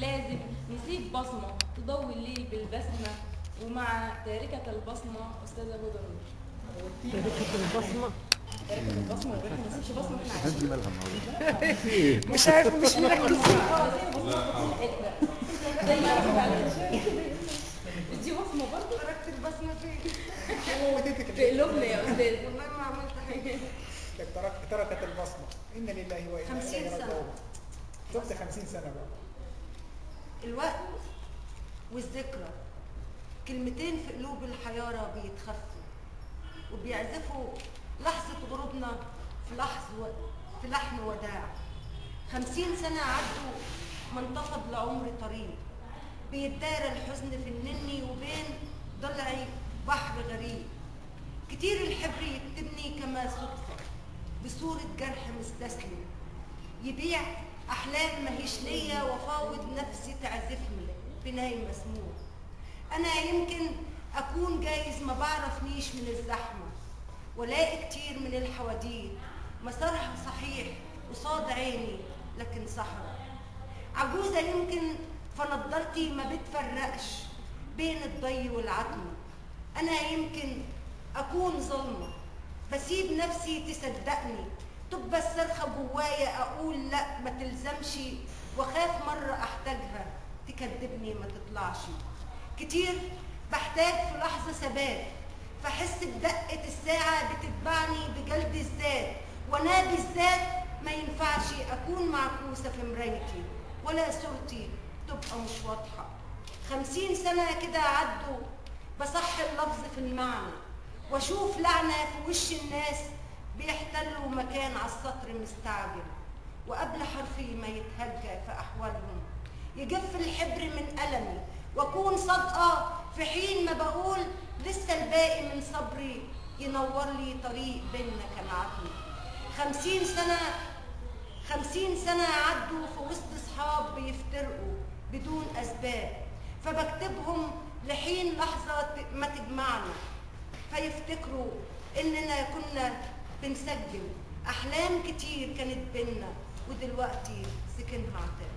لازم نسيب بصمة تضوي الليل بالبسمة، ومع تاركة البصمة أستاذة هدى رضا. تاركة البصمة. تاركة البصمة وإحنا ما نسيبش بصمة إحنا عايشين. مش عارفة، مش مركز. مش دي بصمة برضه؟ تركت البصمة فين؟ في قلوبنا يا أستاذ. والله ما عملت حاجة. تركت البصمة. إن لله وإنا 50 إليه سنة. راجعون. شفت 50 سنة بقى. الوقت والذكرى كلمتين في قلوب الحيارى بيتخفوا وبيعزفوا لحظة غروبنا في لحن وداع. 50 سنة عدوا ما انتفض لعمر طريق بيتدارى الحزن في النني وبين ضلعي بحر غريب. كتير الحبر يكتبني كما صدفة بصورة جرح مستسلم، يبيع أحلام ماهيش ليا وفاوض نفسي تعزفني بناي مسموع. أنا يمكن أكون جايز ما بعرفنيش من الزحمة ولاقي كتير من الحواديت مسارها صحيح قصاد عيني لكن صحراء. عجوزة يمكن فنضارتي ما بتفرقش بين الضي والعتمة. أنا يمكن أكون ظلمة بسيب نفسي تصدقني، تبقى الصرخة جوايا أقول لا ما تلزمش، وخاف مرة أحتاجها تكذبني ما تطلعش. كتير بحتاج في لحظة ثبات فحس بدقة الساعة بتتبعني بجلد الذات، وأنا بالذات ما ينفعش أكون معكوسة في مرايتي ولا صورتي تبقى مش واضحة. 50 سنة كده عدوا بصح اللفظ في المعنى واشوف لعنة في وش الناس بيحتلوا مكان على السطر مستعجل، وقبل حرفي ما يتهجى في أحوالهم يجف الحبر من ألمي واكون صادقة في حين ما بقول لسه الباقي من صبري ينور لي طريق بينا كان عتمي. 50 سنة عدوا في وسط صحاب بيفترقوا بدون أسباب، فبكتبهم لحين لحظة ما تجمعنا فيفتكروا إننا كنا بنسجل أحلام كتير كانت بينا ودلوقتي سكنها عتاب.